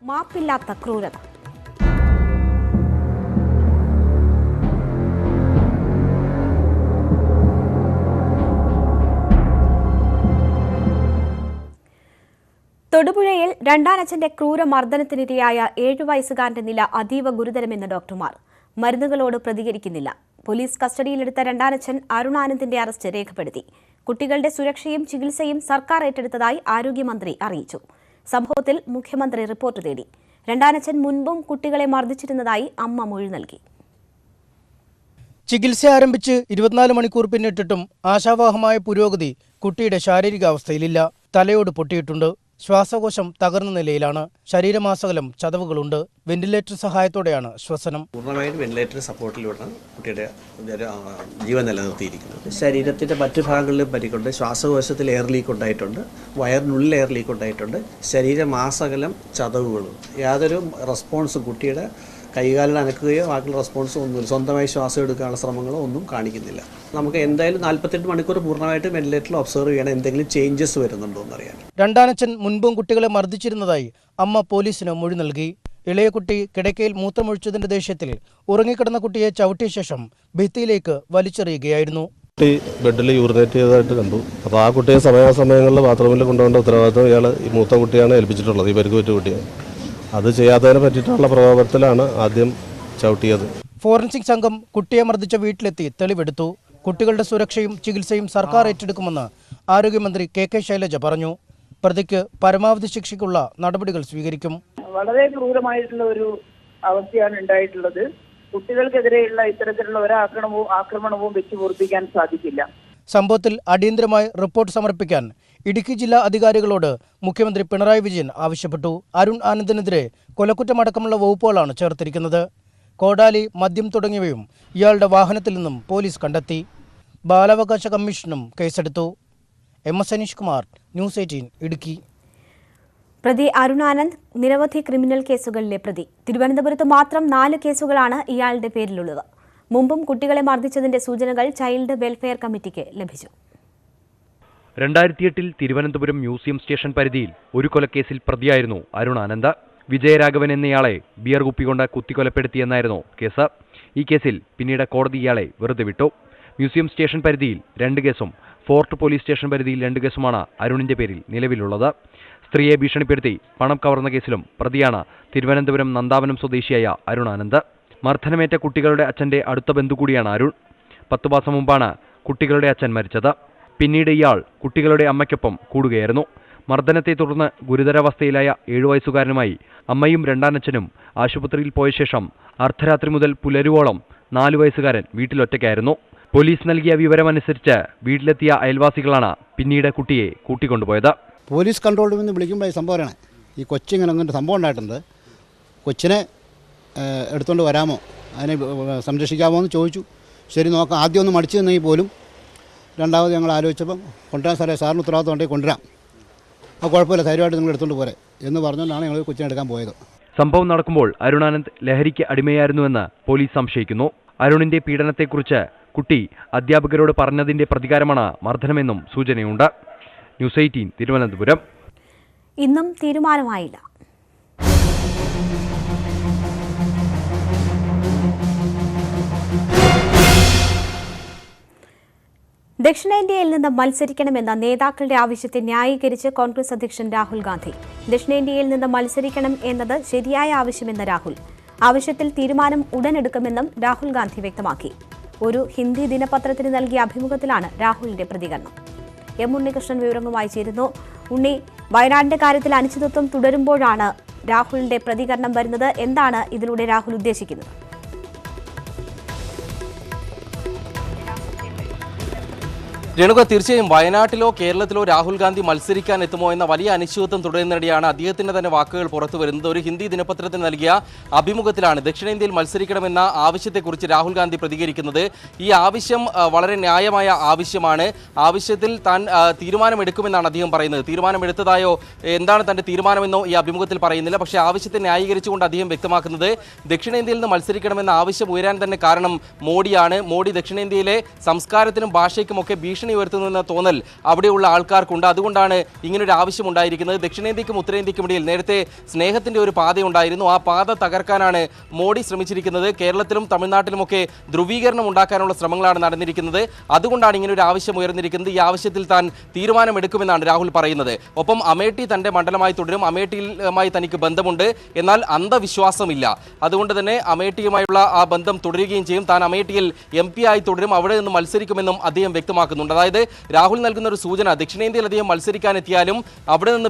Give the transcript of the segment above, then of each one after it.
മാപ്പില്ലാത്ത ക്രൂരത. തൊടുപുഴയിൽ രണ്ടാനച്ഛന്റെ ക്രൂരമർദ്ദനത്തിനിരയായ 7 വയസ്സുകാരന്റെ നില അതീവ ഗുരുതരമെന്ന് ഡോക്ടർമാർ. മരുന്നുകളോട് പ്രതികരിക്കുന്നില്ല. പോലീസ് കസ്റ്റഡിയിലെടുത്ത രണ്ടാനച്ഛൻ അരുൺ ആനന്ദിന്റെ അറസ്റ്റ് രേഖപ്പെടുത്തി. കുട്ടികളുടെ സുരക്ഷയും ചികിത്സയും സർക്കാർ ഏറ്റെടുത്തതായി ആരോഗ്യമന്ത്രി അറിയിച്ചു. സംഭവത്തിൽ മുഖ്യമന്ത്രി റിപ്പോർട്ട് തേടി. രണ്ടാനച്ഛൻ മുൻപും കുട്ടികളെ മർദ്ദിച്ചിരുന്നതായി അമ്മ മൊഴി നൽകി. ചികിത്സ ആരംഭിച്ച് 24 മണിക്കൂർ പിന്നിട്ടിട്ടും ആശാവഹമായ പുരോഗതി കുട്ടിയുടെ ശാരീരികാവസ്ഥയിലില്ല. തലയോട് പൊട്ടിയിട്ടുണ്ട്. ശ്വാസകോശം തകർന്ന നിലയിലാണ്. ശരീരമാസകലം ചതവുകളുണ്ട്. വെന്റിലേറ്റർ സഹായത്തോടെയാണ് ശ്വസനം. പൂർണ്ണമായും വെന്റിലേറ്റർ സപ്പോർട്ടിലൂടെയാണ് കുട്ടിയുടെ ജീവൻ നിലനിർത്തിയിരിക്കുന്നത്. ശരീരത്തിന്റെ മറ്റു ഭാഗങ്ങളിലും പരിക്കുണ്ട്. ശ്വാസകോശത്തിൽ എയർ ലീക്ക് ഉണ്ടായിട്ടുണ്ട്. വയറിനുള്ളിൽ എയർ ലീക്ക് ഉണ്ടായിട്ടുണ്ട്. ശരീരമാസകലം ചതവുകളും. യാതൊരു റെസ്പോൺസും കുട്ടിയുടെ കൈകാലിൽ അനക്കുകയോ ബാക്കിയുള്ള റെസ്പോൺസോ ഒന്നുമില്ല. സ്വന്തമായി ശ്വാസം എടുക്കാനുള്ള ശ്രമങ്ങളോ ഒന്നും കാണിക്കുന്നില്ല. നമുക്ക് എന്തായാലും 48 മണിക്കൂർ പൂർണ്ണമായിട്ട് വെന്റിലേറ്ററിൽ ഒബ്സർവ് ചെയ്യണം. എന്തെങ്കിലും ചേഞ്ചസ് വരുന്നുണ്ടോ എന്നറിയാൻ. രണ്ടാനച്ഛൻ മുൻപും കുട്ടികളെ മർദ്ദിച്ചിരുന്നതായി അമ്മ പോലീസിന് മൊഴി നൽകി. ഇളയ കുട്ടി കിടക്കയിൽ മൂത്രമൊഴിച്ചതിന്റെ ദേഷ്യത്തിൽ ഉറങ്ങിക്കിടന്ന കുട്ടിയെ ചവിട്ടിയ ശേഷം ഭിത്തിയിലേക്ക് വലിച്ചെറിയുകയായിരുന്നു. കുട്ടി ബെഡിൽ യൂറിനേറ്റ് ചെയ്തതായിട്ട് കണ്ടു. അപ്പോൾ ആ കുട്ടിയെ സമയാസമയങ്ങളിൽ ബാത്റൂമിൽ കൊണ്ടുപോകേണ്ട ഉത്തരവാദിത്വം ഇയാൾ ഈ മൂത്ത കുട്ടിയാണ് ഏൽപ്പിച്ചിട്ടുള്ളത്. ഈ പരിക്ക് പറ്റിയ കുട്ടിയെ അത് ചെയ്യാത്തതിനെ പറ്റിയിട്ടുള്ള പ്രഭാവത്തിലാണ് ആദ്യം ചവിട്ടിയത്. ഫോറൻസിക് സംഘം കുട്ടിയെ മർദ്ദിച്ച വീട്ടിലെത്തി തെളിവെടുത്തു. കുട്ടികളുടെ സുരക്ഷയും ചികിത്സയും സർക്കാർ ഏറ്റെടുക്കുമെന്ന് ആരോഗ്യമന്ത്രി കെ ശൈലജ പറഞ്ഞു. പ്രതിക്ക് പരമാവധി ശിക്ഷയ്ക്കുള്ള നടപടികൾ സ്വീകരിക്കും. വളരെ ക്രൂരമായിട്ടുള്ള ഒരു അവസ്ഥയാണ് ഉണ്ടായിട്ടുള്ളത്. കുട്ടികൾക്കെതിരെയുള്ള ഇത്തരത്തിലുള്ള ആക്രമണവും വെച്ചു പൊറുപ്പിക്കാൻ സാധിക്കില്ല. സംഭവത്തിൽ അടിയന്തരമായി റിപ്പോർട്ട് സമർപ്പിക്കാൻ ഇടുക്കി ജില്ലാ അധികാരികളോട് മുഖ്യമന്ത്രി പിണറായി വിജയൻ ആവശ്യപ്പെട്ടു. അരുൺ ആനന്ദിനെതിരെ കൊലക്കുറ്റമടക്കമുള്ള വകുപ്പുകളാണ് ചേർത്തിരിക്കുന്നത്. കോടാലി, മദ്യം തുടങ്ങിയവയും ഇയാളുടെ വാഹനത്തിൽ നിന്നും പോലീസ് കണ്ടെത്തി. ബാലാവകാശ കമ്മീഷനും കേസെടുത്തു. MS Aneesh Kumar, news 18 Idukki. പ്രതി അരുൺ ആനന്ദ് നിരവധി ക്രിമിനൽ കേസുകളിലെ പ്രതി. തിരുവനന്തപുരത്ത് മാത്രം 4 കേസുകളാണ് ഇയാളുടെ പേരിലുള്ളത്. മുമ്പും കുട്ടികളെ മർദ്ദിച്ചതിന്റെ സൂചനകൾ ചൈൽഡ് വെൽഫെയർ കമ്മിറ്റിക്ക് ലഭിച്ചു. 2008 തിരുവനന്തപുരം മ്യൂസിയം സ്റ്റേഷൻ പരിധിയിൽ ഒരു കൊലക്കേസിൽ പ്രതിയായിരുന്നു അരുൺ ആനന്ദ്. വിജയരാഘവൻ എന്നയാളെ ബിയർ കുപ്പികൊണ്ട് കുത്തിക്കൊലപ്പെടുത്തിയെന്നായിരുന്നു കേസ്. ഈ കേസിൽ പിന്നീട് കോടതി ഇയാളെ വെറുതെ വിട്ടു. മ്യൂസിയം സ്റ്റേഷൻ പരിധിയിൽ 2 കേസും ഫോർട്ട് പോലീസ് സ്റ്റേഷൻ പരിധിയിൽ 2 കേസുമാണ് അരുണിന്റെ പേരിൽ നിലവിലുള്ളത്. സ്ത്രീയെ ഭീഷണിപ്പെടുത്തി പണം കവർന്ന കേസിലും പ്രതിയാണ് തിരുവനന്തപുരം നന്ദാവനം സ്വദേശിയായ അരുൺ ആനന്ദ്. മർദ്ദനമേറ്റ കുട്ടികളുടെ അച്ഛന്റെ അടുത്ത ബന്ധു കൂടിയാണ് അരുൺ. 10 മാസം മുമ്പാണ് കുട്ടികളുടെ അച്ഛൻ മരിച്ചത്. പിന്നീട് ഇയാൾ കുട്ടികളുടെ അമ്മയ്ക്കൊപ്പം കൂടുകയായിരുന്നു. മർദ്ദനത്തെ തുടർന്ന് ഗുരുതരാവസ്ഥയിലായ 7 വയസ്സുകാരനുമായി അമ്മയും രണ്ടാനച്ഛനും ആശുപത്രിയിൽ പോയ ശേഷം അർദ്ധരാത്രി മുതൽ പുലരുവോളം 4 വയസ്സുകാരൻ വീട്ടിലൊറ്റയ്ക്കായിരുന്നു. പോലീസ് നൽകിയ വിവരമനുസരിച്ച് വീട്ടിലെത്തിയ അയൽവാസികളാണ് പിന്നീട് കുട്ടിയെ കൂട്ടിക്കൊണ്ടുപോയത്. പോലീസ് കൺട്രോൾ റൂമിൽ നിന്ന് വിളിക്കുമ്പോൾ ഈ സംഭവമാണ്. ഈ കൊച്ചിങ്ങനെ അങ്ങനൊരു സംഭവം ഉണ്ടായിട്ടുണ്ട്. കൊച്ചിനെ എടുത്തുകൊണ്ട് വരാമോ, അതിനെ സംരക്ഷിക്കാമോ എന്ന് ചോദിച്ചു. ശരി നോക്കാം. ആദ്യം ഒന്ന് മടിച്ചു നിന്നെങ്കിൽ പോലും രണ്ടാമത് ഞങ്ങൾ ആലോചിച്ചപ്പം കൊണ്ടുവരാൻ സാറിന് ഉത്തരവാദിത്വം ഉണ്ടെങ്കിൽ കൊണ്ടുവരാം, അപ്പോൾ കുഴപ്പമില്ല, ധൈര്യമായിട്ട് നിങ്ങൾ എടുത്തുകൊണ്ട് പോരെ എന്ന് പറഞ്ഞുകൊണ്ടാണ് ഞങ്ങൾ കൊച്ചിനെ എടുക്കാൻ പോയത്. സംഭവം നടക്കുമ്പോൾ അരുൺ ആനന്ദ് ലഹരിക്ക് അടിമയായിരുന്നുവെന്ന് പോലീസ് സംശയിക്കുന്നു. അരുണിന്റെ പീഡനത്തെക്കുറിച്ച് കുട്ടി അധ്യാപകരോട് പറഞ്ഞതിന്റെ പ്രതികാരമാണ് മർദ്ദനമെന്നും സൂചനയുണ്ട്. ന്യൂസ് 18 തിരുവനന്തപുരം. ഇന്നും തീരുമാനമായില്ല. ദക്ഷിണേന്ത്യയിൽ നിന്ന് മത്സരിക്കണമെന്ന നേതാക്കളുടെ ആവശ്യത്തെ ന്യായീകരിച്ച് കോൺഗ്രസ് അധ്യക്ഷൻ രാഹുൽ ഗാന്ധി. ദക്ഷിണേന്ത്യയിൽ നിന്ന് മത്സരിക്കണം എന്നത് ശരിയായ ആവശ്യമെന്ന രാഹുൽ. ആവശ്യത്തിൽ തീരുമാനം ഉടനെടുക്കുമെന്നും രാഹുൽ ഗാന്ധി വ്യക്തമാക്കി. ഒരു ഹിന്ദി ദിനപത്രത്തിന് നൽകിയ അഭിമുഖത്തിലാണ് രാഹുലിന്റെ പ്രതികരണം. ഉണ്ണികൃഷ്ണൻ വിവരങ്ങളുമായി ചേരുന്നു. ഉണ്ണി, വയനാടിന്റെ കാര്യത്തിൽ അനിശ്ചിതത്വം തുടരുമ്പോഴാണ് രാഹുലിന്റെ പ്രതികരണം വരുന്നത്. എന്താണ് ഇതിലൂടെ രാഹുൽ ഉദ്ദേശിക്കുന്നത്? രേണുക, തീർച്ചയായും വയനാട്ടിലോ കേരളത്തിലോ രാഹുൽ ഗാന്ധി മത്സരിക്കാൻ എത്തുമോ എന്ന വലിയ അനിശ്ചിതത്വം തുടരുന്നതിനിടെയാണ് അദ്ദേഹത്തിന്റെ തന്നെ വാക്കുകൾ പുറത്തു വരുന്നത്. ഒരു ഹിന്ദി ദിനപത്രത്തിന് നൽകിയ അഭിമുഖത്തിലാണ് ദക്ഷിണേന്ത്യയിൽ മത്സരിക്കണമെന്ന ആവശ്യത്തെക്കുറിച്ച് രാഹുൽ ഗാന്ധി പ്രതികരിക്കുന്നത്. ഈ ആവശ്യം വളരെ ന്യായമായ ആവശ്യമാണ്. ആവശ്യത്തിൽ താൻ തീരുമാനമെടുക്കുമെന്നാണ് അദ്ദേഹം പറയുന്നത്. തീരുമാനമെടുത്തതായോ എന്താണ് തന്റെ തീരുമാനമെന്നോ ഈ അഭിമുഖത്തിൽ പറയുന്നില്ല. പക്ഷേ ആവശ്യത്തെ ന്യായീകരിച്ചുകൊണ്ട് അദ്ദേഹം വ്യക്തമാക്കുന്നത് ദക്ഷിണേന്ത്യയിൽ നിന്ന് മത്സരിക്കണമെന്ന ആവശ്യം ഉയരാൻ തന്നെ കാരണം മോഡിയാണ്. മോഡി ദക്ഷിണേന്ത്യയിലെ സംസ്കാരത്തിനും ഭാഷയ്ക്കുമൊക്കെ ഭീഷണി ഭീഷണി ഉയർത്തുന്നുവെന്ന തോന്നൽ അവിടെയുള്ള ആൾക്കാർക്കുണ്ട്. അതുകൊണ്ടാണ് ഇങ്ങനൊരു ആവശ്യം ഉണ്ടായിരിക്കുന്നത്. ദക്ഷിണേന്ത്യക്കും ഉത്തരേന്ത്യക്കും ഇടയിൽ നേരത്തെ സ്നേഹത്തിന്റെ ഒരു പാതയുണ്ടായിരുന്നു. ആ പാത തകർക്കാനാണ് മോഡി ശ്രമിച്ചിരിക്കുന്നത്. കേരളത്തിലും തമിഴ്നാട്ടിലുമൊക്കെ ധ്രുവീകരണം ഉണ്ടാക്കാനുള്ള ശ്രമങ്ങളാണ് നടന്നിരിക്കുന്നത്. അതുകൊണ്ടാണ് ഇങ്ങനെ ഒരു ആവശ്യം ഉയർന്നിരിക്കുന്നത്. ഈ ആവശ്യത്തിൽ താൻ തീരുമാനമെടുക്കുമെന്നാണ് രാഹുൽ പറയുന്നത്. ഒപ്പം അമേഠി തന്റെ മണ്ഡലമായി തുടരും. അമേഠിയുമായി തനിക്ക് ബന്ധമുണ്ട്, എന്നാൽ അന്ധവിശ്വാസമില്ല. അതുകൊണ്ട് തന്നെ അമേഠിയുമായുള്ള ആ ബന്ധം തുടരുകയും ചെയ്യും. താൻ അമേഠിയിൽ MP ആയി തുടരും, അവിടെ നിന്ന് മത്സരിക്കുമെന്നും അദ്ദേഹം വ്യക്തമാക്കുന്നുണ്ട്. അതായത് രാഹുൽ നൽകുന്ന ഒരു സൂചന, ദക്ഷിണേന്ത്യയിൽ അദ്ദേഹം മത്സരിക്കാനെത്തിയാലും അവിടെ നിന്ന്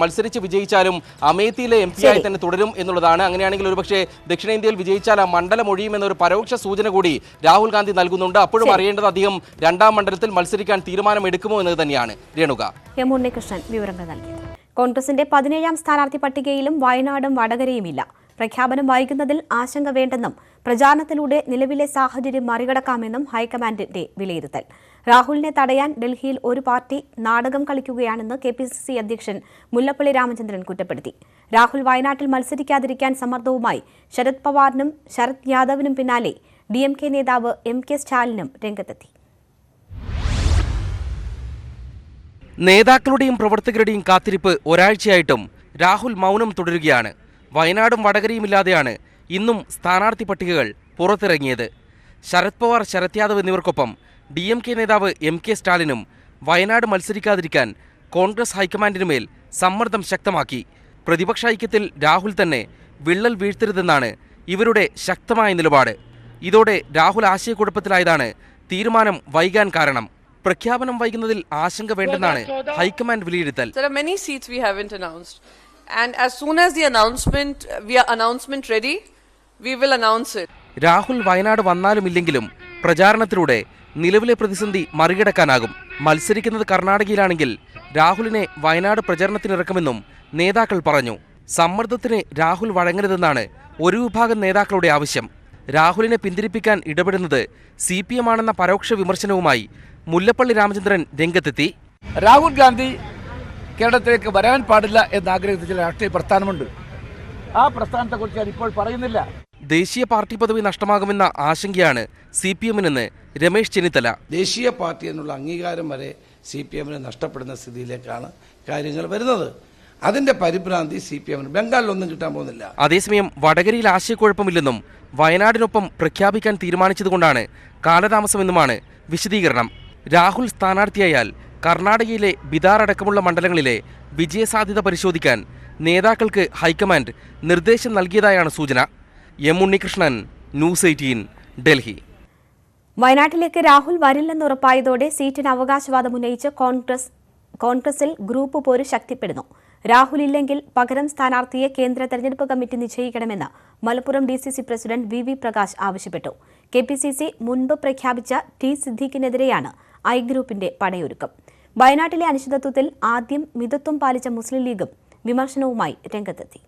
മത്സരിച്ച് വിജയിച്ചാലും അമേഠിയിലെ MP ആയി തന്നെ തുടരും എന്നുള്ളതാണ്. അങ്ങനെയാണെങ്കിൽ ഒരുപക്ഷെ ദക്ഷിണേന്ത്യയിൽ വിജയിച്ചാൽ ആ മണ്ഡലം ഒഴിയുമെന്നൊരു പരോക്ഷ സൂചന കൂടി രാഹുൽ ഗാന്ധി നൽകുന്നുണ്ട്. അപ്പോഴും അറിയേണ്ടത് അദ്ദേഹം രണ്ടാം മണ്ഡലത്തിൽ മത്സരിക്കാൻ തീരുമാനമെടുക്കുമോ എന്നത് തന്നെയാണ്. രേണുക. എം ഉണ്ണികൃഷ്ണൻ വിവരങ്ങൾ നൽകിയത്. കോൺഗ്രസിന്റെ 17ാം സ്ഥാനാർത്ഥി പട്ടികയിലും വയനാടും വടകരയുമില്ല. പ്രഖ്യാപനം വൈകുന്നതിൽ ആശങ്ക വേണ്ടെന്നും പ്രചാരണത്തിലൂടെ നിലവിലെ സാഹചര്യം മറികടക്കാമെന്നും ഹൈക്കമാൻഡിന്റെ വിലയിരുത്തൽ. രാഹുലിനെ തടയാൻ ഡൽഹിയിൽ ഒരു പാർട്ടി നാടകം കളിക്കുകയാണെന്ന് KPCC അധ്യക്ഷൻ മുല്ലപ്പള്ളി രാമചന്ദ്രൻ കുറ്റപ്പെടുത്തി. രാഹുൽ വയനാട്ടിൽ മത്സരിക്കാതിരിക്കാൻ സമ്മർദ്ദവുമായി ശരത് പവാറിനും ശരത് യാദവിനും പിന്നാലെ DMK നേതാവ് MK സ്റ്റാലിനും രംഗത്തെത്തി. നേതാക്കളുടെയും പ്രവർത്തകരുടെയും കാത്തിരിപ്പ് ഒരാഴ്ചയായിട്ടും രാഹുൽ മൗനം തുടരുകയാണ്. വയനാടും വടകരയുമില്ലാതെയാണ് ഇന്നും സ്ഥാനാർത്ഥി പട്ടികകൾ പുറത്തിറങ്ങിയത്. ശരത് പവാർ, ശരത് യാദവ് എന്നിവർക്കൊപ്പം DMK നേതാവ് MK സ്റ്റാലിനും വയനാട് മത്സരിക്കാതിരിക്കാൻ കോൺഗ്രസ് ഹൈക്കമാൻഡിനുമേൽ സമ്മർദ്ദം ശക്തമാക്കി. പ്രതിപക്ഷ ഐക്യത്തിൽ രാഹുൽ തന്നെ വിള്ളൽ വീഴ്ത്തരുതെന്നാണ് ഇവരുടെ ശക്തമായ നിലപാട്. ഇതോടെ രാഹുൽ ആശയക്കുഴപ്പത്തിലായതാണ് തീരുമാനം വൈകാൻ കാരണം. പ്രഖ്യാപനം വൈകുന്നതിൽ ആശങ്ക വേണ്ടെന്നാണ് ഹൈക്കമാൻഡ് വിലയിരുത്തൽ. There are many seats we haven't announced, and as soon as the announcement ready, we will announce it. Rahul Wayanad വന്നാലും ഇല്ലെങ്കിലും പ്രചാരണത്തിലൂടെ നിലവിലെ പ്രതിസന്ധി മറികടക്കാനാകും. മത്സരിക്കുന്നത് കർണാടകയിലാണെങ്കിൽ രാഹുലിനെ വയനാട് പ്രചരണത്തിനിറക്കുമെന്നും നേതാക്കൾ പറഞ്ഞു. സമ്മർദ്ദത്തിന് രാഹുൽ വഴങ്ങരുതെന്നാണ് ഒരു വിഭാഗം നേതാക്കളുടെ ആവശ്യം. രാഹുലിനെ പിന്തിരിപ്പിക്കാൻ ഇടപെടുന്നത് CPM ആണെന്ന പരോക്ഷ വിമർശനവുമായി മുല്ലപ്പള്ളി രാമചന്ദ്രൻ രംഗത്തെത്തി. രാഹുൽ ഗാന്ധി കേരളത്തിലേക്ക് വരാൻ പാടില്ല എന്ന് ആഗ്രഹിച്ച ചില രാഷ്ട്രീയ പ്രസ്ഥാനമുണ്ട്. ആ പ്രസ്ഥാനത്തെക്കുറിച്ച് ഞാൻ ഇപ്പോൾ പറയുന്നില്ല. ദേശീയ പാർട്ടി പദവി നഷ്ടമാകുമെന്ന ആശങ്കയാണ് CPM-നെന്ന് രമേശ് ചെന്നിത്തല. ദേശീയ പാർട്ടി എന്നുള്ള അംഗീകാരം വരെ CPM-ന് നഷ്ടപ്പെടുന്ന സ്ഥിതിയിലേക്കാണ് കാര്യങ്ങൾ വരുന്നത്. അതിന്റെ പരിഭ്രാന്തി CPM-ന് ബംഗാളിലൊന്നും കിട്ടാൻ പോകുന്നില്ല. അതേസമയം വടകരയിൽ ആശയക്കുഴപ്പമില്ലെന്നും വയനാടിനൊപ്പം പ്രഖ്യാപിക്കാൻ തീരുമാനിച്ചതുകൊണ്ടാണ് കാലതാമസമെന്നുമാണ് വിശദീകരണം. രാഹുൽ സ്ഥാനാർത്ഥിയായാൽ കർണാടകയിലെ ബിദാർ അടക്കമുള്ള മണ്ഡലങ്ങളിലെ വിജയസാധ്യത പരിശോധിക്കാൻ നേതാക്കൾക്ക് ഹൈക്കമാൻഡ് നിർദ്ദേശം നൽകിയതായാണ് സൂചന. M Unnikrishnan, news 18, Delhi. വയനാട്ടിലേക്ക് രാഹുൽ വരില്ലെന്നുറപ്പായതോടെ സീറ്റിന് അവകാശവാദം ഉന്നയിച്ച് കോൺഗ്രസിൽ ഗ്രൂപ്പ് പോര് ശക്തിപ്പെടുന്നു. രാഹുൽ ഇല്ലെങ്കിൽ പകരം സ്ഥാനാർത്ഥിയെ കേന്ദ്ര തെരഞ്ഞെടുപ്പ് കമ്മിറ്റി നിശ്ചയിക്കണമെന്ന് Malappuram DCC president VV Prakash ആവശ്യപ്പെട്ടു. KPCC മുൻപ് പ്രഖ്യാപിച്ച T സിദ്ദീഖിനെതിരെയാണ് I ഗ്രൂപ്പിന്റെ പടയൊരുക്കം. വയനാട്ടിലെ അനിശ്ചിതത്വത്തിൽ ആദ്യം മിതത്വം പാലിച്ച മുസ്ലിം ലീഗും വിമർശനവുമായി രംഗത്തെത്തി.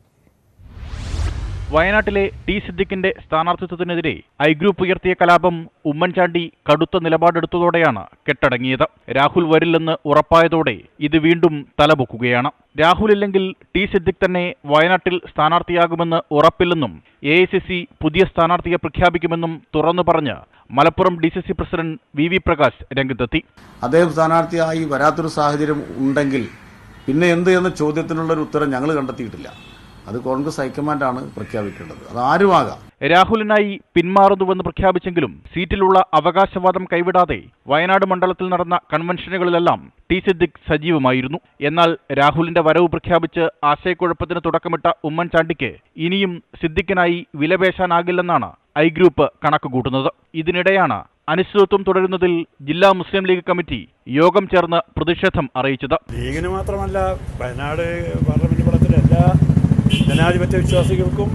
വയനാട്ടിലെ T സിദ്ദീഖിന്റെ സ്ഥാനാർത്ഥിത്വത്തിനെതിരെ I ഗ്രൂപ്പ് ഉയർത്തിയ കലാപം ഉമ്മൻചാണ്ടി കടുത്ത നിലപാടെടുത്തതോടെയാണ് കെട്ടടങ്ങിയത്. രാഹുൽ വരില്ലെന്ന് ഉറപ്പായതോടെ ഇത് വീണ്ടും തലപൊക്കുകയാണ്. രാഹുൽ ഇല്ലെങ്കിൽ T സിദ്ദീഖ് തന്നെ വയനാട്ടിൽ സ്ഥാനാർത്ഥിയാകുമെന്ന് ഉറപ്പില്ലെന്നും AICC പുതിയ സ്ഥാനാർത്ഥിയെ പ്രഖ്യാപിക്കുമെന്നും തുറന്നു പറഞ്ഞ് Malappuram DCC president VV Prakash രംഗത്തെത്തി. അദ്ദേഹം സ്ഥാനാർത്ഥിയായി വരാത്തൊരു സാഹചര്യം ഉണ്ടെങ്കിൽ പിന്നെ എന്ത് എന്ന ചോദ്യത്തിനുള്ളൊരു ഉത്തരം ഞങ്ങൾ കണ്ടെത്തിയിട്ടില്ല. അത് കോൺഗ്രസ് ഹൈക്കമാൻഡാണ് പ്രഖ്യാപിക്കേണ്ടത്. അത് ആരുമാകാം. രാഹുലിനായി പിന്മാറുന്നുവെന്ന് പ്രഖ്യാപിച്ചെങ്കിലും സീറ്റിലുള്ള അവകാശവാദം കൈവിടാതെ വയനാട് മണ്ഡലത്തിൽ നടന്ന കൺവെൻഷനുകളിലെല്ലാം T സിദ്ദീഖ് സജീവമായിരുന്നു. എന്നാൽ രാഹുലിന്റെ വരവ് പ്രഖ്യാപിച്ച് ആശയക്കുഴപ്പത്തിന് തുടക്കമിട്ട ഉമ്മൻചാണ്ടിക്ക് ഇനിയും സിദ്ദീഖിനായി വിലപേശാനാകില്ലെന്നാണ് I ഗ്രൂപ്പ് കണക്കുകൂട്ടുന്നത്. ഇതിനിടെയാണ് അനിശ്ചിതത്വം തുടരുന്നതിൽ ജില്ലാ മുസ്ലിം ലീഗ് കമ്മിറ്റി യോഗം ചേർന്ന് പ്രതിഷേധം അറിയിച്ചത്. ലീഗിന് മാത്രമല്ല, വയനാട് പാർലമെന്റ് മണ്ഡലത്തിലെ എല്ലാ ജനാധിപത്യ വിശ്വാസികൾക്കും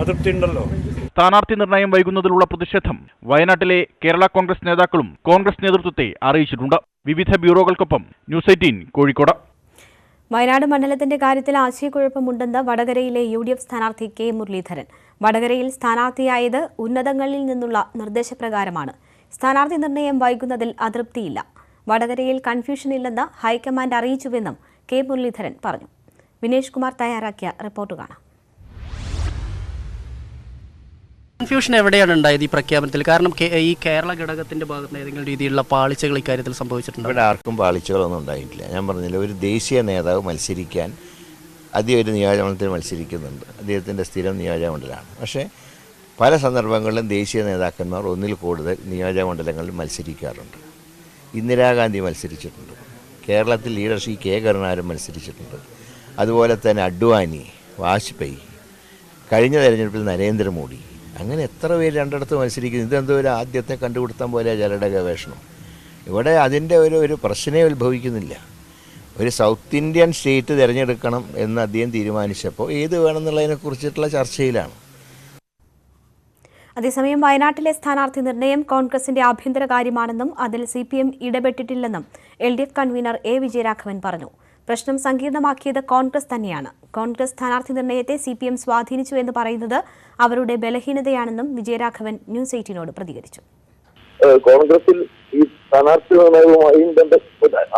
അതൃപ്തി ഉണ്ടല്ലോ. സ്ഥാനാർത്ഥി നിർണയം വൈകുന്നതിലുള്ള പ്രതിഷേധം വയനാട്ടിലെ കേരള കോൺഗ്രസ് നേതാക്കളും കോൺഗ്രസ് നേതൃത്വത്തെ അറിയിച്ചിട്ടുണ്ട്. വിവിധ ബ്യൂറോകൾക്കൊപ്പം ന്യൂസ് 18 കോഴിക്കോട്. വയനാട് മണ്ഡലത്തിന്റെ കാര്യത്തിൽ ആശയക്കുഴപ്പമുണ്ടെന്ന് വടകരയിലെ UDF സ്ഥാനാർത്ഥി K മുരളീധരൻ. വടകരയിൽ സ്ഥാനാർത്ഥിയായത് ഉന്നതങ്ങളിൽ നിന്നുള്ള നിർദ്ദേശപ്രകാരമാണ്. സ്ഥാനാർത്ഥി നിർണയം വൈകുന്നതിൽ അതൃപ്തിയില്ല. വടകരയിൽ കൺഫ്യൂഷനില്ലെന്ന് ഹൈക്കമാൻഡ് അറിയിച്ചുവെന്നും K മുരളീധരൻ പറഞ്ഞു. വിനേഷ് കുമാർ തയ്യാറാക്കിയ റിപ്പോർട്ട് കാണാം. കൺഫ്യൂഷൻ എവിടെയാണ് ഉണ്ടായത് ഈ പ്രഖ്യാപനത്തിൽ? കാരണം ഈ കേരള ഘടകത്തിന്റെ ഭാഗത്ത് ഏതെങ്കിലും രീതിയിലുള്ള പാളിച്ചകൾ ഇക്കാര്യത്തിൽ സംഭവിച്ചിട്ടുണ്ട്? ഇവിടെ ആർക്കും പാളിച്ചകളൊന്നും ഉണ്ടായിട്ടില്ല. ഞാൻ പറഞ്ഞില്ല, ഒരു ദേശീയ നേതാവ് മത്സരിക്കാൻ ഒരു നിയോജകമണ്ഡലത്തിൽ മത്സരിക്കുന്നുണ്ട്. അദ്ദേഹത്തിൻ്റെ സ്ഥിരം നിയോജകമണ്ഡലമാണ്. പക്ഷേ പല സന്ദർഭങ്ങളിലും ദേശീയ നേതാക്കന്മാർ ഒന്നിൽ കൂടുതൽ നിയോജകമണ്ഡലങ്ങളിൽ മത്സരിക്കാറുണ്ട്. ഇന്ദിരാഗാന്ധി മത്സരിച്ചിട്ടുണ്ട്. കേരളത്തിൽ ലീഡർ ശ്രീ കെ കരുണാകരൻ മത്സരിച്ചിട്ടുണ്ട്. അതുപോലെ തന്നെ അഡ്വാനി, വാജ്പേയി, കഴിഞ്ഞ തെരഞ്ഞെടുപ്പിൽ നരേന്ദ്രമോദി, അങ്ങനെ എത്ര പേര് രണ്ടിടത്ത് മത്സരിക്കുന്നു. ഇതെന്തോ ഒരു ആദ്യത്തെ കണ്ടുപിടുത്തം പോലെ ചിലരുടെ ഗവേഷണം. ഇവിടെ അതിൻ്റെ ഒരു പ്രശ്നമേ ഉത്ഭവിക്കുന്നില്ല. ഒരു സൗത്ത് ഇന്ത്യൻ സ്റ്റേറ്റ് തിരഞ്ഞെടുക്കണം എന്ന് അദ്ദേഹം തീരുമാനിച്ചപ്പോൾ ഏത് വേണമെന്നുള്ളതിനെക്കുറിച്ചിട്ടുള്ള ചർച്ചയിലാണ്. അതേസമയം വയനാട്ടിലെ സ്ഥാനാർത്ഥി നിർണയം കോൺഗ്രസിന്റെ ആഭ്യന്തര കാര്യമാണെന്നും അതിൽ CPM ഇടപെട്ടിട്ടില്ലെന്നും LDF convener A. Vijayaraghavan പറഞ്ഞു. പ്രശ്നം സങ്കീർണമാക്കിയത് കോൺഗ്രസ് തന്നെയാണ്. കോൺഗ്രസ് സ്ഥാനാർത്ഥി നിർണയത്തെ CPM സ്വാധീനിച്ചു എന്ന് പറയുന്നത് അവരുടെ ബലഹീനതയാണെന്നും വിജയരാഘവൻ ന്യൂസ് 18നോട് പ്രതികരിച്ചു. കോൺഗ്രസിൽ ഈ സ്ഥാനാർത്ഥി നിർണയവുമായും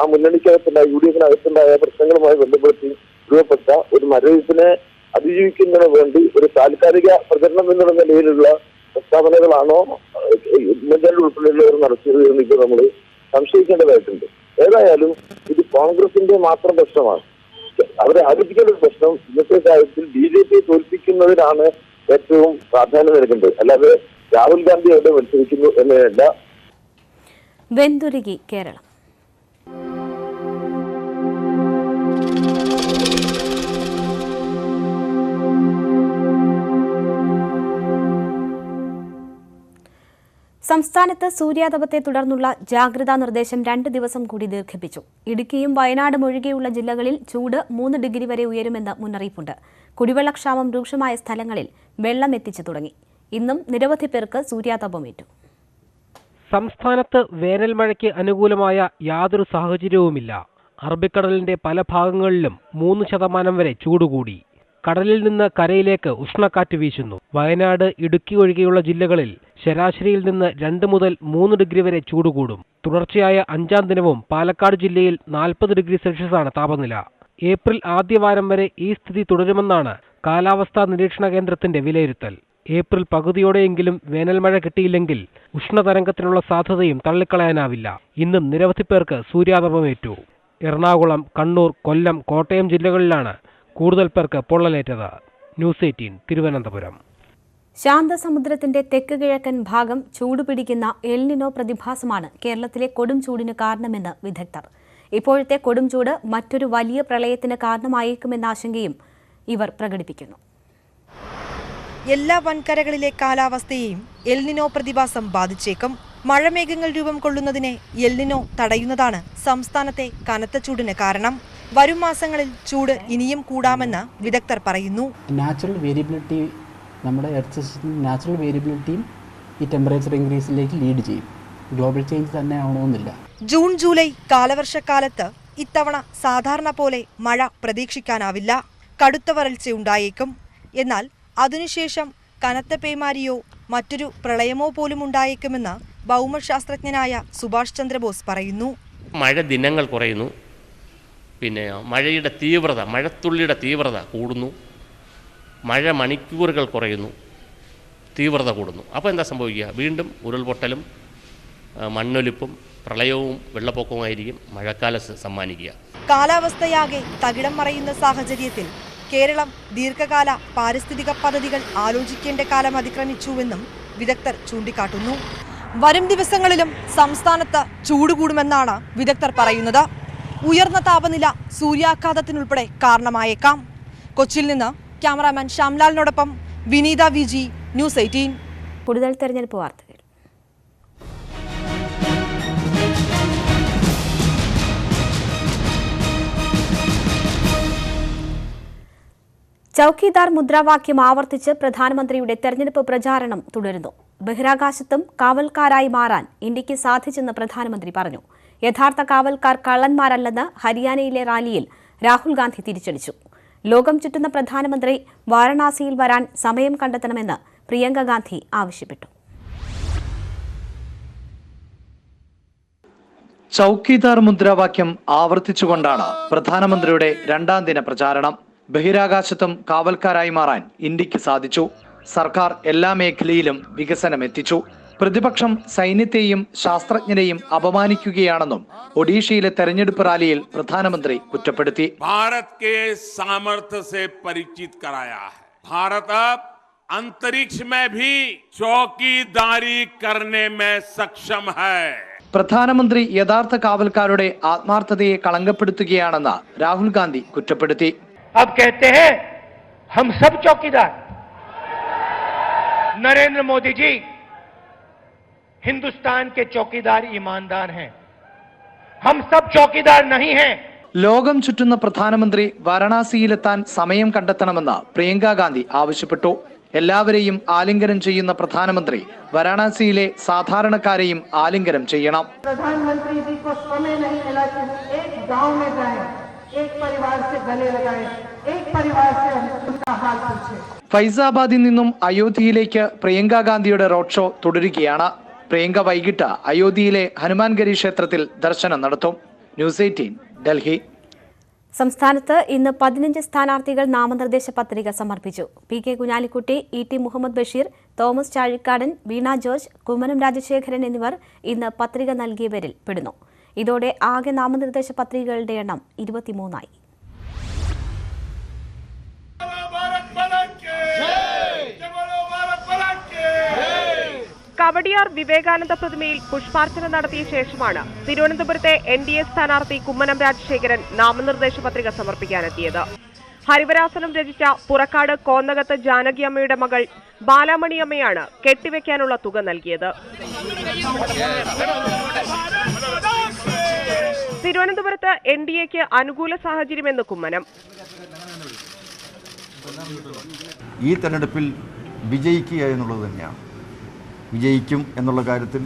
ആ മുന്നണിക്കകത്തുണ്ടായ UDF-നകത്തുണ്ടായ പ്രശ്നങ്ങളുമായി ബന്ധപ്പെടുത്തി രൂപപ്പെട്ട ഒരു മരവിപ്പിനെ അതിജീവിക്കുന്നതിന് വേണ്ടി ഒരു താൽക്കാലിക പ്രചരണം എന്നുള്ള നിലയിലുള്ള പ്രസ്താവനകളാണോ ഉമ്മൻചാണ്ടി ഉൾപ്പെടെയുള്ളവർ നടത്തിയത് എന്ന് ഇപ്പോൾ നമ്മൾ സംശയിക്കേണ്ടതായിട്ടുണ്ട്. ഏതായാലും ഇത് കോൺഗ്രസിന്റെ മാത്രം പ്രശ്നമാണ്. അവരെ ആലോചിക്കേണ്ട ഒരു പ്രശ്നം ഇന്നത്തെ കാര്യത്തിൽ BJP തോൽപ്പിക്കുന്നതിനാണ് ഏറ്റവും പ്രാധാന്യം നൽകേണ്ടത്. അല്ലാതെ രാഹുൽ ഗാന്ധി എവിടെ മത്സരിക്കുന്നു എന്നതല്ല. വെന്തുരുകി കേരളം. സംസ്ഥാനത്ത് സൂര്യാതപത്തെ തുടർന്നുള്ള ജാഗ്രതാ നിർദ്ദേശം 2 ദിവസം കൂടി ദീർഘിപ്പിച്ചു. ഇടുക്കിയും വയനാടും ഒഴികെയുള്ള ജില്ലകളിൽ ചൂട് 3 ഡിഗ്രി വരെ ഉയരുമെന്ന് മുന്നറിയിപ്പുണ്ട്. കുടിവെള്ളക്ഷാമം രൂക്ഷമായ സ്ഥലങ്ങളിൽ വെള്ളം എത്തിച്ചു തുടങ്ങി. ഇന്നും നിരവധി പേർക്ക് സൂര്യാതപമേറ്റു. സംസ്ഥാനത്ത് വേനൽ മഴയ്ക്ക് അനുകൂലമായ യാതൊരു സാഹചര്യവുമില്ല. അറബിക്കടലിന്റെ പല ഭാഗങ്ങളിലും 3% വരെ ചൂടുകൂടി. കടലിൽ നിന്ന് കരയിലേക്ക് ഉഷ്ണക്കാറ്റ് വീശുന്നു. വയനാട്, ഇടുക്കി ഒഴികെയുള്ള ജില്ലകളിൽ ശരാശരിയിൽ നിന്ന് 2 മുതൽ 3 ഡിഗ്രി വരെ ചൂട് കൂടും. തുടർച്ചയായ 5ാം ദിനവും പാലക്കാട് ജില്ലയിൽ 40 ഡിഗ്രി സെൽഷ്യസാണ് താപനില. ഏപ്രിൽ ആദ്യവാരം വരെ ഈ സ്ഥിതി തുടരുമെന്നാണ് കാലാവസ്ഥാ നിരീക്ഷണ കേന്ദ്രത്തിന്റെ വിലയിരുത്തൽ. ഏപ്രിൽ പകുതിയോടെയെങ്കിലും വേനൽമഴ കിട്ടിയില്ലെങ്കിൽ ഉഷ്ണതരംഗത്തിനുള്ള സാധ്യതയും തള്ളിക്കളയാനാവില്ല. ഇന്നും നിരവധി പേർക്ക് സൂര്യാതപമേറ്റു. എറണാകുളം, കണ്ണൂർ, കൊല്ലം, കോട്ടയം ജില്ലകളിലാണ് കൂടുതൽ പേർക്ക് പൊള്ളലേറ്റത്. ന്യൂസ് 18 തിരുവനന്തപുരം. ശാന്തസമുദ്രത്തിന്റെ തെക്ക് കിഴക്കൻ ഭാഗം ചൂടുപിടിക്കുന്ന എൽ നിനോ പ്രതിഭാസമാണ് കേരളത്തിലെ കൊടും ചൂടിന് കാരണമെന്ന് വിദഗ്ധർ. ഇപ്പോഴത്തെ കൊടും ചൂട് മറ്റൊരു വലിയ പ്രളയത്തിന് കാരണമായേക്കുമെന്ന ആശങ്കയും ഇവർ പ്രകടിപ്പിക്കുന്നു. എല്ലാ വൻകരകളിലെ കാലാവസ്ഥയെയും എൽ നിനോ പ്രതിഭാസം ബാധിച്ചേക്കും. മഴമേഘങ്ങൾ രൂപം കൊള്ളുന്നതിനെ എൽ നിനോ തടയുന്നതാണ് സംസ്ഥാനത്തെ കനത്ത ചൂടിന് കാരണം. വരും മാസങ്ങളിൽ ചൂട് ഇനിയും കൂടാമെന്ന് വിദഗ്ധർ പറയുന്നു. നാച്ചുറൽ വേരിയബിലിറ്റി, നമ്മുടെ എർത്ത് സിസ്റ്റത്തിൻ്റെ നാച്ചുറൽ വേരിയബിലിറ്റിയും ഈ ടെമ്പറേച്ചർ ഇൻക്രീസിലേക്ക് ലീഡ് ചെയ്യും. ഗ്ലോബൽ ചേഞ്ച് തന്നെ ആവണമെന്നില്ല. ജൂൺ ജൂലൈ കാലവർഷക്കാലത്ത് ഇത്തവണ സാധാരണ പോലെ മഴ പ്രതീക്ഷിക്കാനാവില്ല. കടുത്ത വരൾച്ചയുണ്ടായേക്കും. എന്നാൽ അതിനുശേഷം കനത്ത പേമാരിയോ മറ്റൊരു പ്രളയമോ പോലും ഉണ്ടായേക്കുമെന്ന് ഭൗമശാസ്ത്രജ്ഞനായ സുഭാഷ് ചന്ദ്രബോസ് പറയുന്നു. മഴ ദിനങ്ങൾ കുറയുന്നു, പിന്നെ മഴയുടെ തീവ്രത, മഴത്തുള്ളിയുടെ തീവ്രത കൂടുന്നു, മഴ മണിക്കൂറുകൾ കുറയുന്നു, തീവ്രത കൂടുന്നു. അപ്പോൾ എന്താ സംഭവിക്കുക? വീണ്ടും ഉരുൾപൊട്ടലും മണ്ണൊലിപ്പും പ്രളയവും വെള്ളപ്പൊക്കവുമായിരിക്കും മഴക്കാലം സമ്മാനിക്കുക. കാലാവസ്ഥയാകെ തകിടം മറയുന്ന സാഹചര്യത്തിൽ കേരളം ദീർഘകാല പാരിസ്ഥിതിക പദ്ധതികൾ ആലോചിക്കേണ്ട കാലം അതിക്രമിച്ചുവെന്നും വിദഗ്ധർ ചൂണ്ടിക്കാട്ടുന്നു. വരും ദിവസങ്ങളിലും സംസ്ഥാനത്ത് ചൂട് കൂടുമെന്നാണ് വിദഗ്ധർ പറയുന്നത്. ഉയർന്ന താപനില സൂര്യാഘാതത്തിനുൾപ്പെടെ കാരണമായേക്കാം. കൊച്ചിയിൽ നിന്ന് ക്യാമറാമാൻ ശ്യാംലാലിനോടൊപ്പം വിനീത VG, ന്യൂസ് 18. കൂടുതൽ തെരഞ്ഞെടുപ്പ് വാർത്തകൾ. ചൌക്കിദാർ മുദ്രാവാക്യം ആവർത്തിച്ച് പ്രധാനമന്ത്രിയുടെ തെരഞ്ഞെടുപ്പ് പ്രചാരണം തുടരുന്നു. ബഹിരാകാശത്തും കാവൽക്കാരായി മാറാൻ ഇന്ത്യക്ക് സാധിച്ചെന്ന് പ്രധാനമന്ത്രി പറഞ്ഞു. യഥാർത്ഥ കാവൽക്കാർ കള്ളന്മാരല്ലെന്ന് ഹരിയാനയിലെ റാലിയിൽ രാഹുൽ ഗാന്ധി തിരിച്ചടിച്ചു. ലോകം ചുറ്റുന്ന പ്രധാനമന്ത്രി വാരണാസിയിൽ വരാൻ സമയം കണ്ടെത്തണമെന്ന് പ്രിയങ്ക ഗാന്ധി ആവശ്യപ്പെട്ടു. ചൌക്കിദാർ മുദ്രാവാക്യം ആവർത്തിച്ചുകൊണ്ടാണ് പ്രധാനമന്ത്രിയുടെ 2ാം ദിന പ്രചാരണം. ബഹിരാകാശത്തും കാവൽക്കാരായി മാറാൻ ഇന്ത്യക്ക് സാധിച്ചു. സർക്കാർ എല്ലാ മേഖലയിലും വികസനം എത്തിച്ചു. പ്രതിപക്ഷം സൈന്യത്തെയും ശാസ്ത്രജ്ഞരെയും അപമാനിക്കുകയാണെന്നും ഒഡീഷയിലെ തെരഞ്ഞെടുപ്പ് റാലിയിൽ പ്രധാനമന്ത്രി കുറ്റപ്പെടുത്തി. भारत के सामर्थ्य से परिचित कराया है. भारत अब अंतरिक्ष में भी चौकीदारी करने में सक्षम है. പ്രധാനമന്ത്രി യഥാർത്ഥ കാവൽക്കാരുടെ ആത്മാർത്ഥതയെ കളങ്കപ്പെടുത്തുകയാണെന്ന് രാഹുൽ ഗാന്ധി കുറ്റപ്പെടുത്തി. अब कहते हैं हम सब चौकीदार. नरेंद्र मोदी जी हिंदुस्तान के चौकीदार ईमानदार हैं. हम सब चौकीदार नहीं हैं. ലോകം ചുറ്റുന്ന പ്രധാനമന്ത്രി വാരണാസിയിലെത്താൻ സമയം കണ്ടെത്തണമെന്ന് പ്രിയങ്ക ഗാന്ധി ആവശ്യപ്പെട്ടു. എല്ലാവരെയും ആലിംഗനം ചെയ്യുന്ന പ്രധാനമന്ത്രി വാരണാസിയിലെ സാധാരണക്കാരെയും ആലിംഗനം ചെയ്യണം. प्रधानमंत्री जी को समय नहीं मिला कि एक गांव में जाएं, एक परिवार से गले लगाएं, एक परिवार से उनका हाल पूछें. ഫൈസാബാദിൽ നിന്നും അയോധ്യയിലേക്ക് പ്രിയങ്ക ഗാന്ധിയുടെ റോഡ് ഷോ തുടരുകയാണ്. പ്രിയങ്ക വൈകിട്ട് അയോധ്യയിലെ ഹനുമാൻഗരി ക്ഷേത്രത്തിൽ ദർശനം നടത്തും. ന്യൂസ് 18 ഡൽഹി. സംസ്ഥാനത്ത് ഇന്ന് 15 സ്ഥാനാർത്ഥികൾ നാമനിർദ്ദേശ പത്രിക സമർപ്പിച്ചു. P K Kunhalikutty, E T Muhammad Basheer, Thomas Chazhikadan, Veena George, Kummanam Rajasekharan എന്നിവർ ഇന്ന് പത്രിക നൽകിയവരിൽ പെടുന്നു. ഇതോടെ ആകെ നാമനിർദ്ദേശ പത്രികകളുടെ എണ്ണം 23ആയി. കവടിയാർ വിവേകാനന്ദ പ്രതിമയിൽ പുഷ്പാർച്ചന നടത്തിയ ശേഷമാണ് തിരുവനന്തപുരത്തെ NDA സ്ഥാനാർത്ഥി കുമ്മനം രാജശേഖരൻ നാമനിർദ്ദേശ പത്രിക സമർപ്പിക്കാനെത്തിയത്. ഹരിവരാസനം രചിച്ച പുറക്കാട് കോന്നകത്ത് ജാനകിയമ്മയുടെ മകൾ ബാലാമണിയമ്മയാണ് കെട്ടിവെക്കാനുള്ള തുക നൽകിയത്. തിരുവനന്തപുരത്ത് NDAക്ക് അനുകൂല സാഹചര്യമെന്ന് കുമ്മനം. ഈ തെരഞ്ഞെടുപ്പിൽ വിജയിക്കുക എന്നുള്ളത് തന്നെയാണ്. വിജയിക്കും എന്നുള്ള കാര്യത്തിൽ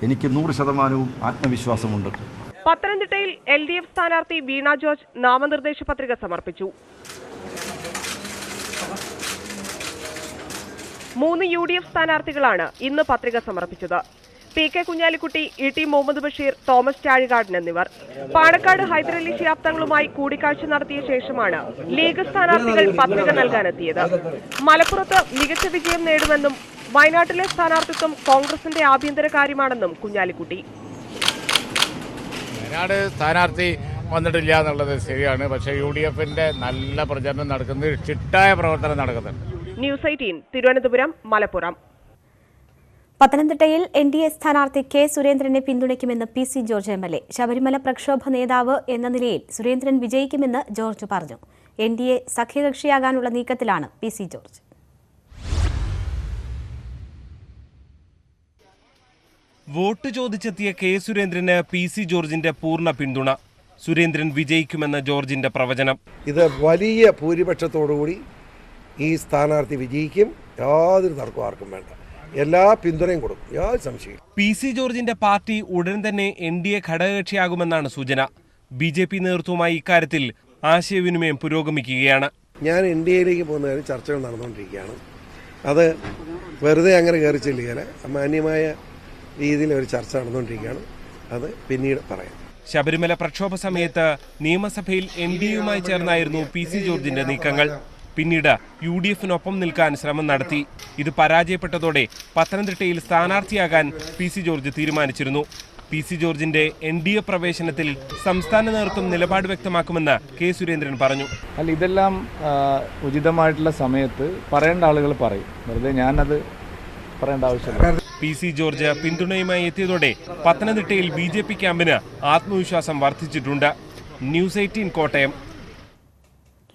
എനിക്ക് 100% ആത്മവിശ്വാസമുണ്ട്. പത്തനംതിട്ടയിൽ LDF സ്ഥാനാർത്ഥി വീണ ജോർജ് നാമനിർദ്ദേശ പത്രിക സമർപ്പിച്ചു. 3 UDF സ്ഥാനാർത്ഥികളാണ് ഇന്ന് പത്രിക സമർപ്പിച്ചത്. P K Kunhalikutty, E T Muhammad Basheer, Thomas Chazhikadan എന്നിവർ. പാണക്കാട് ഹൈദരലി ശിഹാബ് തങ്ങളുമായി കൂടിക്കാഴ്ച നടത്തിയ ശേഷമാണ് ലീഗ് സ്ഥാനാർത്ഥികൾ പത്രിക നൽകാനെത്തിയത്. മലപ്പുറത്ത് മികച്ച വിജയം നേടുമെന്നും വയനാട്ടിലെ സ്ഥാനാർത്ഥിത്വം കോൺഗ്രസിന്റെ ആഭ്യന്തര കാര്യമാണെന്നും കുഞ്ഞാലിക്കുട്ടി. വയനാട് സ്ഥാനാർത്ഥി വന്നിട്ടില്ല എന്നുള്ളത് ശരിയാണ്. പക്ഷേ UDFന്റെ നല്ല പ്രചരണം നടക്കുന്നത്, ചിട്ടായ പ്രവർത്തനം നടക്കുന്നുണ്ട്. ന്യൂസ് 18 തിരുവനന്തപുരം, മലപ്പുറം. പത്തനംതിട്ടയിൽ NDA സ്ഥാനാർത്ഥി കെ സുരേന്ദ്രനെ പിന്തുണയ്ക്കുമെന്ന് PC ജോർജ് MLA. ശബരിമല പ്രക്ഷോഭ നേതാവ് എന്ന നിലയിൽ സുരേന്ദ്രൻ വിജയിക്കുമെന്ന് ജോർജ് പറഞ്ഞു. NDA സഖ്യകക്ഷിയാകാനുള്ള നീക്കത്തിലാണ് PC ജോർജ്. വോട്ട് ചോദിച്ചെത്തിയ കെ സുരേന്ദ്രന് PC ജോർജിന്റെ പൂർണ്ണ പിന്തുണ. സുരേന്ദ്രൻ വിജയിക്കുമെന്ന ജോർജിന്റെ പ്രവചനം. ഇത് വലിയ ഭൂരിപക്ഷത്തോടുകൂടി ഈ സ്ഥാനാർത്ഥി വിജയിക്കും. യാതൊരു തർക്കവും ആർക്കും വേണ്ട. എല്ലാ പിന്തുണയും കൊടുക്കും, യാതൊരു സംശയം. PC ജോർജിന്റെ പാർട്ടി ഉടൻ തന്നെ NDA ഘടകകക്ഷിയാകുമെന്നാണ് സൂചന. BJP നേതൃത്വവുമായി ഇക്കാര്യത്തിൽ ആശയവിനിമയം പുരോഗമിക്കുകയാണ്. ഞാൻ NDAയിലേക്ക് പോകുന്നതിന് ചർച്ചകൾ നടന്നുകൊണ്ടിരിക്കുകയാണ്. അത് വെറുതെ അങ്ങനെ കയറി ചെല്ലുകയല്ല, മാന്യമായ രീതിയിൽ ഒരു ചർച്ച നടന്നുകൊണ്ടിരിക്കുകയാണ്. അത് പിന്നീട് പറയാം. ശബരിമല പ്രക്ഷോഭ സമയത്ത് നിയമസഭയിൽ NDAയുമായി ചേർന്നായിരുന്നു PC ജോർജിന്റെ നീക്കങ്ങൾ. പിന്നീട് UDFനൊപ്പം നിൽക്കാൻ ശ്രമം നടത്തി. ഇത് പരാജയപ്പെട്ടതോടെ പത്തനംതിട്ടയിൽ സ്ഥാനാർത്ഥിയാകാൻ PC ജോർജ് തീരുമാനിച്ചിരുന്നു. PC ജോർജിന്റെ NDA പ്രവേശനത്തിൽ സംസ്ഥാന നേതൃത്വം നിലപാട് വ്യക്തമാക്കുമെന്ന് കെ സുരേന്ദ്രൻ പറഞ്ഞു. അല്ല, ഇതെല്ലാം ഉചിതമായിട്ടുള്ള സമയത്ത് പറയേണ്ട ആളുകൾ പറയും. വെറുതെ ഞാനത് പറയേണ്ട ആവശ്യമില്ല. PC ജോർജ് പിന്തുണയുമായി എത്തിയതോടെ പത്തനംതിട്ടയിൽ BJP ക്യാമ്പിന് ആത്മവിശ്വാസം വർദ്ധിച്ചിട്ടുണ്ട്. ന്യൂസ് 18 കോട്ടയം.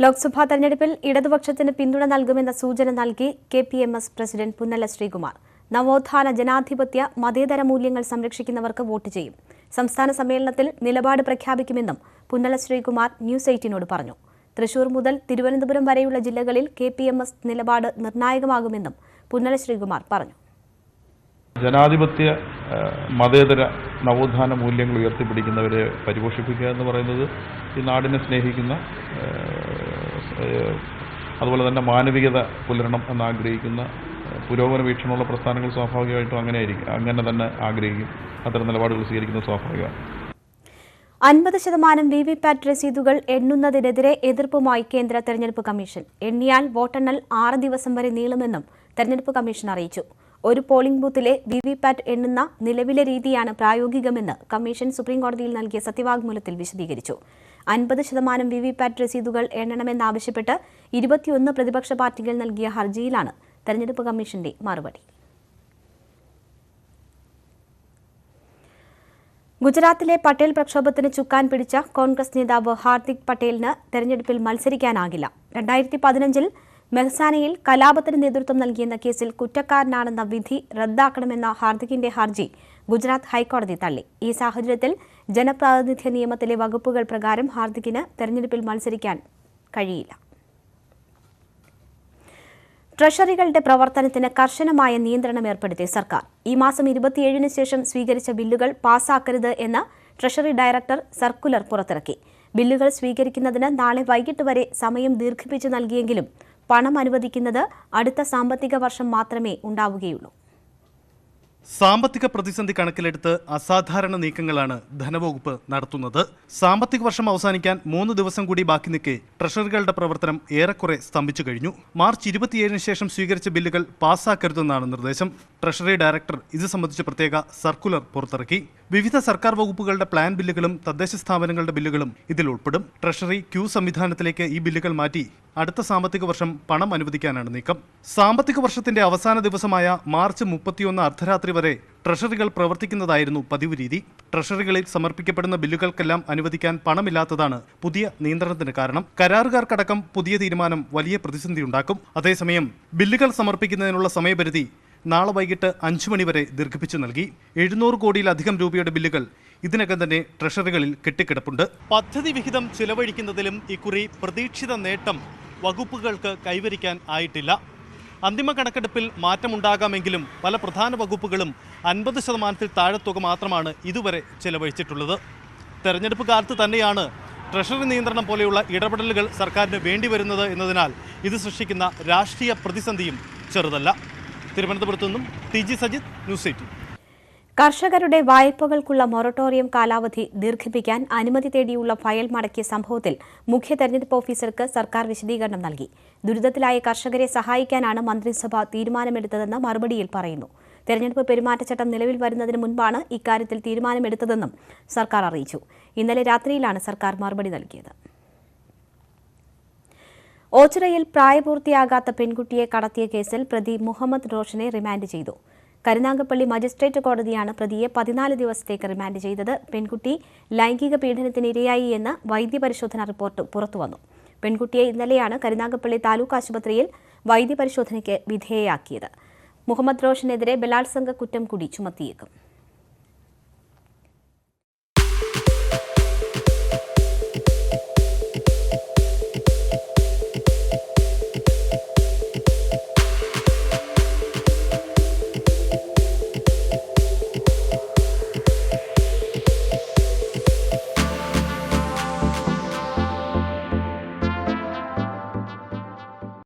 ലോക്സഭാ തെരഞ്ഞെടുപ്പിൽ ഇടതുപക്ഷത്തിന് പിന്തുണ നൽകുമെന്ന സൂചന നൽകി KPMS പ്രസിഡന്റ് പുന്നല ശ്രീകുമാർ. നവോത്ഥാന ജനാധിപത്യ മതേതര മൂല്യങ്ങൾ സംരക്ഷിക്കുന്നവർക്ക് വോട്ട് ചെയ്യും. സംസ്ഥാന സമ്മേളനത്തിൽ നിലപാട് പ്രഖ്യാപിക്കുമെന്നും പുന്നല ശ്രീകുമാർ ന്യൂസ് 18നോട് പറഞ്ഞു. തൃശൂർ മുതൽ തിരുവനന്തപുരം വരെയുള്ള ജില്ലകളിൽ KPMS നിലപാട് നിർണായകമാകുമെന്നും പുന്നല ശ്രീകുമാർ പറഞ്ഞു. ജനാധിപത്യ മതേതര നവോത്ഥാന മൂല്യങ്ങൾ ഉയർത്തിപ്പിടിക്കുന്നവരെ പരിപോഷിപ്പിക്കുക എന്ന് പറയുന്നത് ഈ നാടിനെ സ്നേഹിക്കുന്ന, അതുപോലെ തന്നെ മാനവികത പുലരണം എന്നാഗ്രഹിക്കുന്ന പുരോഗമന വീക്ഷണമുള്ള പ്രസ്ഥാനങ്ങൾ സ്വാഭാവികമായിട്ടും അങ്ങനെ തന്നെ ആഗ്രഹിക്കും. അത്തരം നിലപാടുകൾ സ്വീകരിക്കുന്നത് സ്വാഭാവികമാണ്. 50% വിവിപാറ്റ് രസീതുകൾ എണ്ണുന്നതിനെതിരെ എതിർപ്പുമായി കേന്ദ്ര തെരഞ്ഞെടുപ്പ് കമ്മീഷൻ. എണ്ണിയാൽ വോട്ടെണ്ണൽ 6 ദിവസം വരെ നീളുമെന്നും തെരഞ്ഞെടുപ്പ് കമ്മീഷൻ അറിയിച്ചു. ഒരു പോളിംഗ് ബൂത്തിലെ വിവിപാറ്റ് എണ്ണുന്ന നിലവിലെ രീതിയാണ് പ്രായോഗികമെന്ന് കമ്മീഷൻ സുപ്രീംകോടതിയിൽ നൽകിയ സത്യവാങ്മൂലത്തിൽ വിശദീകരിച്ചു. 50% വിവിപാറ്റ് രസീതുകൾ എണ്ണണമെന്നാവശ്യപ്പെട്ട് 21 പ്രതിപക്ഷ പാർട്ടികൾ നൽകിയ ഹർജിയിലാണ് തെരഞ്ഞെടുപ്പ് കമ്മീഷന്റെ മറുപടി. ഗുജറാത്തിലെ പട്ടേൽ പ്രക്ഷോഭത്തിന് ചുക്കാൻ പിടിച്ച കോൺഗ്രസ് നേതാവ് ഹാർദിക് പട്ടേലിന് തെരഞ്ഞെടുപ്പിൽ മത്സരിക്കാനാകില്ല. 2015 മെഹ്സാനയിൽ കലാപത്തിന് നേതൃത്വം നൽകിയെന്ന കേസിൽ കുറ്റക്കാരനാണെന്ന വിധി റദ്ദാക്കണമെന്ന ഹാർദിക്കിന്റെ ഹർജി ഗുജറാത്ത് ഹൈക്കോടതി തള്ളി. ഈ സാഹചര്യത്തിൽ ജനപ്രാതിനിധ്യ നിയമത്തിലെ വകുപ്പുകൾ പ്രകാരം ഹാർദിക്കിന് തെരഞ്ഞെടുപ്പിൽ മത്സരിക്കാൻ കഴിയില്ല. ട്രഷറികളുടെ പ്രവർത്തനത്തിന് കർശനമായ നിയന്ത്രണം ഏർപ്പെടുത്തി സർക്കാർ. ഈ മാസം 27-ന് ശേഷം സ്വീകരിച്ച ബില്ലുകൾ പാസാക്കരുത് എന്ന് ട്രഷറി ഡയറക്ടർ സർക്കുലർ പുറത്തിറക്കി. ബില്ലുകൾ സ്വീകരിക്കുന്നതിന് നാളെ വൈകിട്ട് വരെ സമയം ദീർഘിപ്പിച്ചു നൽകിയെങ്കിലും പണം അനുവദിക്കുന്നത് അടുത്ത സാമ്പത്തിക വർഷം മാത്രമേ ഉണ്ടാവുകയുള്ളൂ. സാമ്പത്തിക പ്രതിസന്ധി കണക്കിലെടുത്ത് അസാധാരണ നീക്കങ്ങളാണ് ധനവകുപ്പ് നടത്തുന്നത്. സാമ്പത്തിക വർഷം അവസാനിക്കാൻ 3 ദിവസം കൂടി ബാക്കി നിൽക്കെ ട്രഷറികളുടെ പ്രവർത്തനം ഏറെക്കുറെ സ്തംഭിച്ചു കഴിഞ്ഞു. മാർച്ച് 27-ന് ശേഷം സ്വീകരിച്ച ബില്ലുകൾ പാസ്സാക്കരുതെന്നാണ് നിർദ്ദേശം. ട്രഷറി ഡയറക്ടർ ഇത് സംബന്ധിച്ച് പ്രത്യേക സർക്കുലർ പുറത്തിറക്കി. വിവിധ സർക്കാർ വകുപ്പുകളുടെ പ്ലാൻ ബില്ലുകളും തദ്ദേശ സ്ഥാപനങ്ങളുടെ ബില്ലുകളും ഇതിൽ ഉൾപ്പെടും. ട്രഷറി ക്യൂ സംവിധാനത്തിലേക്ക് ഈ ബില്ലുകൾ മാറ്റി അടുത്ത സാമ്പത്തിക വർഷം പണം അനുവദിക്കാനാണ് നീക്കം. സാമ്പത്തിക വർഷത്തിന്റെ അവസാന ദിവസമായ മാർച്ച് 31 അർദ്ധരാത്രി വരെ ട്രഷറികൾ പ്രവർത്തിക്കുന്നതായിരുന്നു പതിവ് രീതി. ട്രഷറികളിൽ സമർപ്പിക്കപ്പെടുന്ന ബില്ലുകൾക്കെല്ലാം അനുവദിക്കാൻ പണമില്ലാത്തതാണ് പുതിയ നിയന്ത്രണത്തിന് കാരണം. കരാറുകാർക്കടക്കം പുതിയ തീരുമാനം വലിയ പ്രതിസന്ധിയുണ്ടാക്കും. അതേസമയം ബില്ലുകൾ സമർപ്പിക്കുന്നതിനുള്ള സമയപരിധി നാളെ വൈകിട്ട് 5 മണി വരെ ദീർഘിപ്പിച്ചു നൽകി. 700 കോടിയിലധികം രൂപയുടെ ബില്ലുകൾ ഇതിനകം തന്നെ ട്രഷറികളിൽ കെട്ടിക്കിടപ്പുണ്ട്. പദ്ധതി വിഹിതം ചിലവഴിക്കുന്നതിലും ഇക്കുറി പ്രതീക്ഷിത നേട്ടം വകുപ്പുകൾക്ക് കൈവരിക്കാൻ ആയിട്ടില്ല. അന്തിമ കണക്കെടുപ്പിൽ മാറ്റമുണ്ടാകാമെങ്കിലും പല പ്രധാന വകുപ്പുകളും 50% താഴെ തുക മാത്രമാണ് ഇതുവരെ ചെലവഴിച്ചിട്ടുള്ളത്. തെരഞ്ഞെടുപ്പ് കാലത്ത് തന്നെയാണ് ട്രഷറി നിയന്ത്രണം പോലെയുള്ള ഇടപെടലുകൾ സർക്കാരിന് വേണ്ടിവരുന്നത് എന്നതിനാൽ ഇത് സൃഷ്ടിക്കുന്ന രാഷ്ട്രീയ പ്രതിസന്ധിയും ചെറുതല്ല. തിരുവനന്തപുരത്തു നിന്നും TG സജിത്, ന്യൂസ് 18. കർഷകരുടെ വായ്പകൾക്കുള്ള മൊറട്ടോറിയം കാലാവധി ദീർഘിപ്പിക്കാൻ അനുമതി തേടിയുള്ള ഫയൽ മടക്കിയ സംഭവത്തിൽ മുഖ്യ തെരഞ്ഞെടുപ്പ് ഓഫീസർക്ക് സർക്കാർ വിശദീകരണം നൽകി. ദുരിതത്തിലായ കർഷകരെ സഹായിക്കാനാണ് മന്ത്രിസഭ തീരുമാനമെടുത്തതെന്ന് മറുപടിയിൽ പറയുന്നു. തെരഞ്ഞെടുപ്പ് പെരുമാറ്റച്ചട്ടം നിലവിൽ വരുന്നതിന് മുൻപാണ് ഇക്കാര്യത്തിൽ തീരുമാനമെടുത്തതെന്നും സർക്കാർ അറിയിച്ചു. ഇന്നലെ രാത്രിയിലാണ് സർക്കാർ മറുപടി നൽകിയത്. ഓച്ചിറയിൽ പ്രായപൂർത്തിയാകാത്ത പെൺകുട്ടിയെ കടത്തിയ കേസിൽ പ്രതി മുഹമ്മദ് റോഷനെ റിമാൻഡ് ചെയ്തു. കരുനാഗപ്പള്ളി മജിസ്ട്രേറ്റ് കോടതിയാണ് പ്രതിയെ 14 ദിവസത്തേക്ക് റിമാൻഡ് ചെയ്തത്. പെൺകുട്ടി ലൈംഗിക പീഡനത്തിന് ഇരയായി എന്ന വൈദ്യപരിശോധനാ റിപ്പോർട്ട് പുറത്തുവന്നു. പെൺകുട്ടിയെ ഇന്നലെയാണ് കരുനാഗപ്പള്ളി താലൂക്ക് ആശുപത്രിയിൽ വൈദ്യപരിശോധനയ്ക്ക് വിധേയയാക്കിയത്. മുഹമ്മദ് റോഷനെതിരെ ബലാത്സംഗ കുറ്റം കൂടി ചുമത്തിയേക്കും.